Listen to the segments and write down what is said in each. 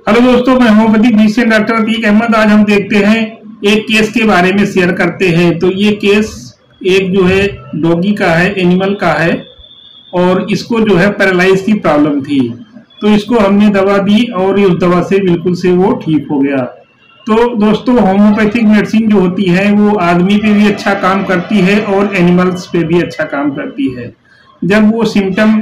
Hello दोस्तों, मैं homeopathic physician doctor Atiq Ahmed. आज हम देखते हैं एक केस के बारे में शेयर करते हैं। तो ये केस एक जो है डॉगी का है, एनिमल का है, और इसको जो है पैरालाइज की प्रॉब्लम थी। तो इसको हमने दवा दी और उस दवा से बिल्कुल से वो ठीक हो गया। तो दोस्तों, होम्योपैथिक मेडिसिन जो होती है वो आदमी पे भी अच्छा काम करती है और एनिमल्स पे भी अच्छा काम करती है। जब वो सिम्टम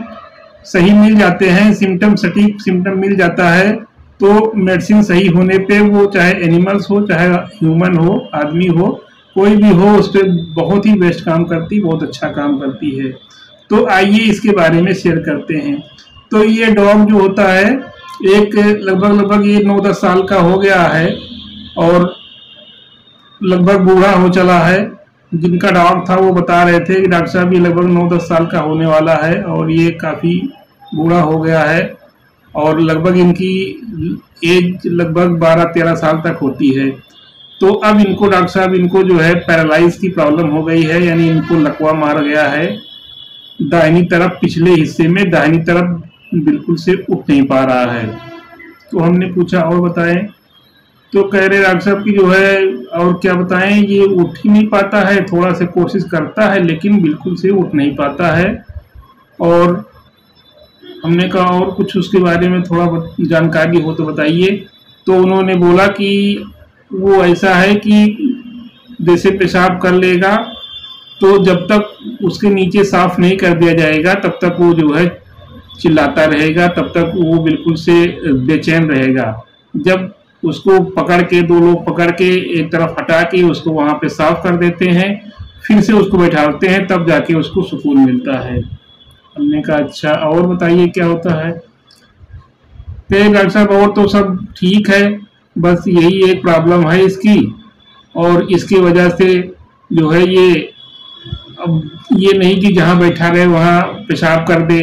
सही मिल जाते हैं, सटीक सिम्टम मिल जाता है, तो मेडिसिन सही होने पे वो चाहे एनिमल्स हो, चाहे ह्यूमन हो, आदमी हो, कोई भी हो, उस पर बहुत ही बेस्ट काम करती, बहुत अच्छा काम करती है। तो आइए इसके बारे में शेयर करते हैं। तो ये डॉग जो होता है, एक लगभग ये 9-10 साल का हो गया है और लगभग बूढ़ा हो चला है। जिनका डॉग था वो बता रहे थे कि डॉक्टर साहब ये लगभग 9-10 साल का होने वाला है और ये काफ़ी बूढ़ा हो गया है और लगभग इनकी एज लगभग 12-13 साल तक होती है। तो अब इनको डॉक्टर साहब इनको जो है पैरालाइज की प्रॉब्लम हो गई है, यानी इनको लकवा मार गया है दाहिनी तरफ, पिछले हिस्से में दाहिनी तरफ बिल्कुल से उठ नहीं पा रहा है। तो हमने पूछा और बताएं, तो कह रहे डॉक्टर साहब की जो है और क्या बताएं, ये उठ ही नहीं पाता है, थोड़ा सा कोशिश करता है लेकिन बिल्कुल से उठ नहीं पाता है। और हमने कहा और कुछ उसके बारे में थोड़ा जानकारी हो तो बताइए। तो उन्होंने बोला कि वो ऐसा है कि जैसे पेशाब कर लेगा तो जब तक उसके नीचे साफ नहीं कर दिया जाएगा तब तक वो जो है चिल्लाता रहेगा, तब तक वो बिल्कुल से बेचैन रहेगा। जब उसको पकड़ के, 2 लोग पकड़ के एक तरफ हटा के उसको वहां पे साफ कर देते हैं, फिर से उसको बैठाते हैं, तब जाके उसको सुकून मिलता है। हमने कहा अच्छा, और बताइए क्या होता है। डॉक्टर साहब और तो सब ठीक है, बस यही एक प्रॉब्लम है इसकी, और इसकी वजह से जो है ये अब ये नहीं कि जहाँ बैठा रहे वहाँ पेशाब कर दे,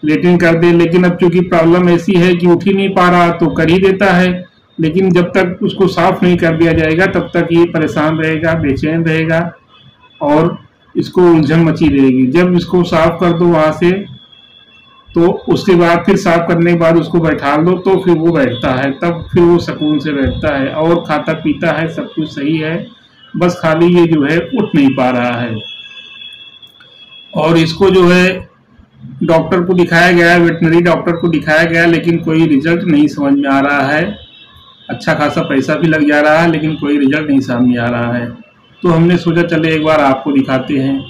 लेटिन कर दे, लेकिन अब चूंकि प्रॉब्लम ऐसी है कि उठ ही नहीं पा रहा तो कर ही देता है, लेकिन जब तक उसको साफ नहीं कर दिया जाएगा तब तक ये परेशान रहेगा, बेचैन रहेगा और इसको उलझन मची रहेगी। जब इसको साफ कर दो वहां से, तो उसके बाद फिर साफ करने के बाद उसको बैठा दो तो फिर वो बैठता है, तब फिर वो सुकून से बैठता है और खाता पीता है, सब कुछ सही है, बस खाली ये जो है उठ नहीं पा रहा है। और इसको जो है डॉक्टर को दिखाया गया, वेटनरी डॉक्टर को दिखाया गया, लेकिन कोई रिजल्ट नहीं समझ में आ रहा है। अच्छा खासा पैसा भी लग जा रहा है लेकिन कोई रिजल्ट नहीं सामने आ रहा है। तो हमने सोचा चले एक बार आपको दिखाते हैं।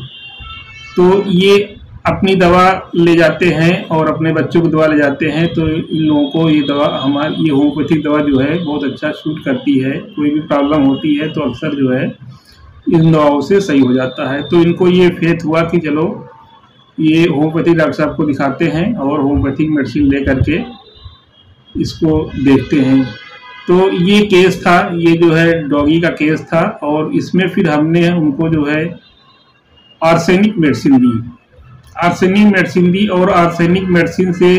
तो ये अपनी दवा ले जाते हैं और अपने बच्चों की दवा ले जाते हैं, तो इन लोगों को ये दवा, हमारी ये होम्योपैथिक दवा जो है बहुत अच्छा सूट करती है। कोई भी प्रॉब्लम होती है तो अक्सर जो है इन दवाओं से सही हो जाता है। तो इनको ये फेथ हुआ कि चलो ये होम्योपैथिक डॉक्टर साहब को दिखाते हैं और होम्योपैथिक मेडिसिन ले करके इसको देखते हैं। तो ये केस था, ये जो है डॉगी का केस था, और इसमें फिर हमने उनको जो है आर्सेनिक मेडिसिन दी और आर्सेनिक मेडिसिन से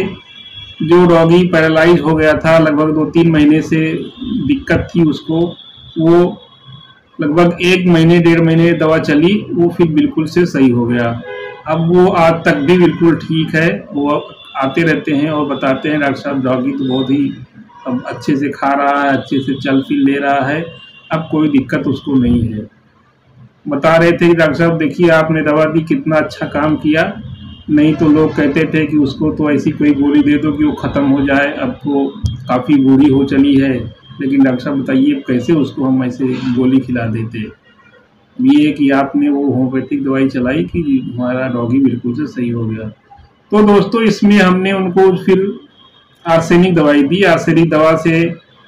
जो डॉगी पैरालाइज हो गया था, लगभग 2-3 महीने से दिक्कत थी उसको, वो लगभग 1 महीने 1.5 महीने दवा चली, वो फिर बिल्कुल से सही हो गया। अब वो आज तक भी बिल्कुल ठीक है। वो आते रहते हैं और बताते हैं डॉक्टर साहब डॉगी तो बहुत ही अब अच्छे से खा रहा है, अच्छे से चल फिर ले रहा है, अब कोई दिक्कत उसको नहीं है। बता रहे थे कि डॉक्टर साहब देखिए आपने दवा दी, कितना अच्छा काम किया, नहीं तो लोग कहते थे कि उसको तो ऐसी कोई गोली दे दो कि वो ख़त्म हो जाए, अब तो काफ़ी बूढ़ी हो चली है, लेकिन डॉक्टर साहब बताइए कैसे उसको हम ऐसे गोली खिला देते। ये कि आपने वो होम्योपैथिक दवाई चलाई कि हमारा डॉगी बिल्कुल से सही हो गया। तो दोस्तों, इसमें हमने उनको फिर आर्सेनिक दवाई दी। आर्सेनिक दवा से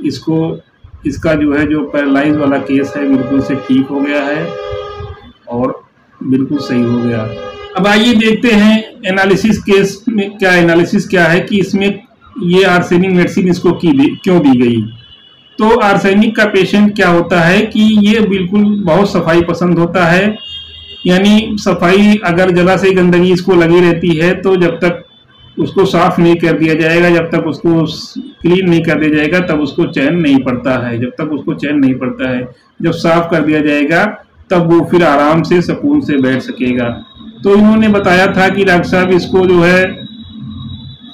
इसका जो है जो पैरालाइज वाला केस है बिल्कुल से ठीक हो गया है और बिल्कुल सही हो गया। अब आइए देखते हैं एनालिसिस केस में क्या एनालिसिस क्या है कि इसमें ये आर्सेनिक मेडिसिन इसको क्यों दी गई। तो आर्सेनिक का पेशेंट क्या होता है कि ये बिल्कुल बहुत सफाई पसंद होता है, यानी सफाई अगर जगह से गंदगी इसको लगी रहती है तो जब तक उसको साफ नहीं कर दिया जाएगा, जब तक उसको क्लीन नहीं कर दिया जाएगा तब उसको चैन नहीं पड़ता है। जब साफ कर दिया जाएगा तब वो फिर आराम से सुकून से बैठ सकेगा। तो इन्होंने बताया था कि डॉक्टर साहब इसको जो है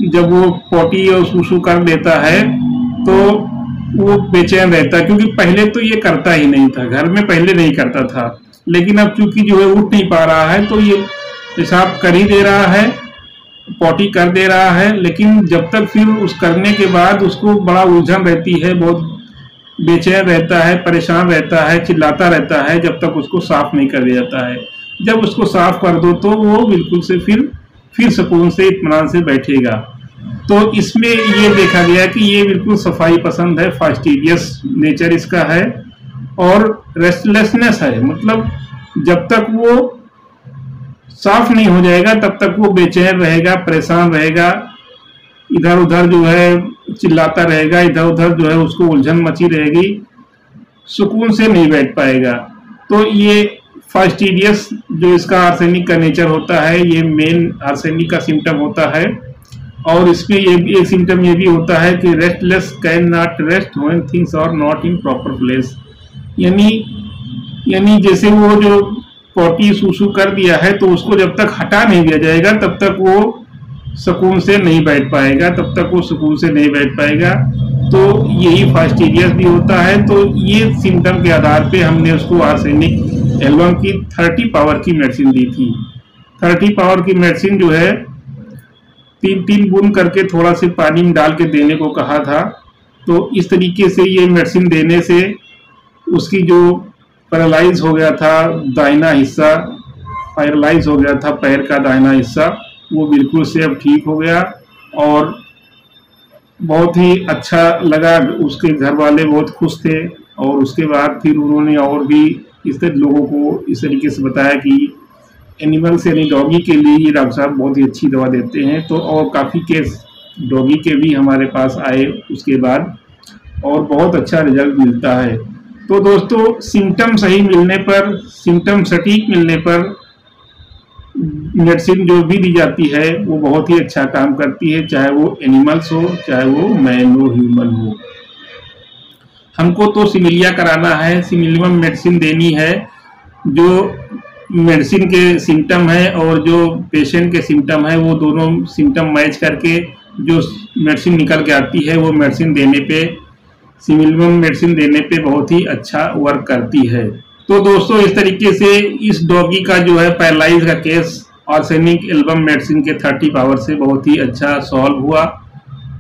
जब वो पोटी और सुसु कर लेता है तो वो बेचैन रहता है, क्योंकि पहले तो ये करता ही नहीं था, घर में पहले नहीं करता था, लेकिन अब चूंकि जो है उठ नहीं पा रहा है तो ये पेशाब कर ही दे रहा है, पॉटी कर दे रहा है, लेकिन जब तक फिर उस करने के बाद उसको बड़ा उलझन रहती है, बहुत बेचैन रहता है, परेशान रहता है, चिल्लाता रहता है, जब तक उसको साफ नहीं कर दिया जाता है। जब उसको साफ कर दो तो वो बिल्कुल से फिर सुकून से इत्मीनान से बैठेगा। तो इसमें ये देखा गया कि ये बिल्कुल सफाई पसंद है, फास्टिडियस नेचर इसका है और रेस्टलेसनेस है, मतलब जब तक वो साफ नहीं हो जाएगा तब तक वो बेचैन रहेगा, परेशान रहेगा, इधर उधर जो है चिल्लाता रहेगा, इधर उधर जो है उसको उलझन मची रहेगी, सुकून से नहीं बैठ पाएगा। तो ये फास्टिडियस जो इसका आर्सेनिक का नेचर होता है, ये मेन आर्सेनिक का सिम्टम होता है। और इसमें ये भी एक सिम्टम ये भी होता है कि restless can not rest when things are not in proper place, यानी जैसे वो जो पॉटी सूसू कर दिया है तो उसको जब तक हटा नहीं दिया जाएगा तब तक वो सुकून से नहीं बैठ पाएगा, तब तक वो सुकून से नहीं बैठ पाएगा। तो यही फास्टिडियस भी होता है। तो ये सिम्टम के आधार पे हमने उसको आर्सेनिक एल्बम की 30 पावर की मेडिसिन दी थी। 30 पावर की मेडिसिन जो है 3-3 बूंद करके थोड़ा से पानी में डाल के देने को कहा था। तो इस तरीके से ये मेडिसिन देने से उसकी जो पैरालाइज हो गया था दाहिना हिस्सा, पैरालाइज हो गया था पैर का दाहिना हिस्सा, वो बिल्कुल से अब ठीक हो गया और बहुत ही अच्छा लगा। उसके घर वाले बहुत खुश थे और उसके बाद फिर उन्होंने और भी इस तरह लोगों को इस तरीके से बताया कि एनिमल्स यानी डॉगी के लिए ये डॉक्टर साहब बहुत ही अच्छी दवा देते हैं। तो और काफ़ी केस डॉगी के भी हमारे पास आए उसके बाद और बहुत अच्छा रिजल्ट मिलता है। तो दोस्तों सिम्टम सही मिलने पर, सिम्टम सटीक मिलने पर मेडिसिन जो भी दी जाती है वो बहुत ही अच्छा काम करती है, चाहे वो एनिमल्स हो, चाहे वो मैन हो, ह्यूमन हो। हमको तो सिमिलिया कराना है, सिमिलियम मेडिसिन देनी है। जो मेडिसिन के सिम्टम है और जो पेशेंट के सिम्टम है वो दोनों सिम्टम मैच करके जो मेडिसिन निकल के आती है वो मेडिसिन देने पे, सिमिलियम मेडिसिन देने पे बहुत ही अच्छा वर्क करती है। तो दोस्तों इस तरीके से इस डॉगी का जो है पैरालाइज का केस आर्सेनिक एल्बम मेडिसिन के 30 पावर से बहुत ही अच्छा सॉल्व हुआ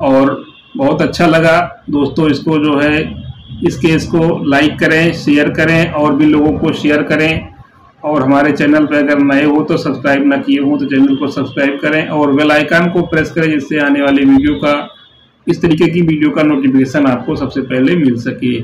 और बहुत अच्छा लगा। दोस्तों इसको जो है इस केस को लाइक करें, शेयर करें और भी लोगों को शेयर करें और हमारे चैनल पर अगर नए हो तो सब्सक्राइब ना किए हो तो चैनल को सब्सक्राइब करें और बेल आइकन को प्रेस करें जिससे आने वाले वीडियो का, इस तरीके की वीडियो का नोटिफिकेशन आपको सबसे पहले मिल सके।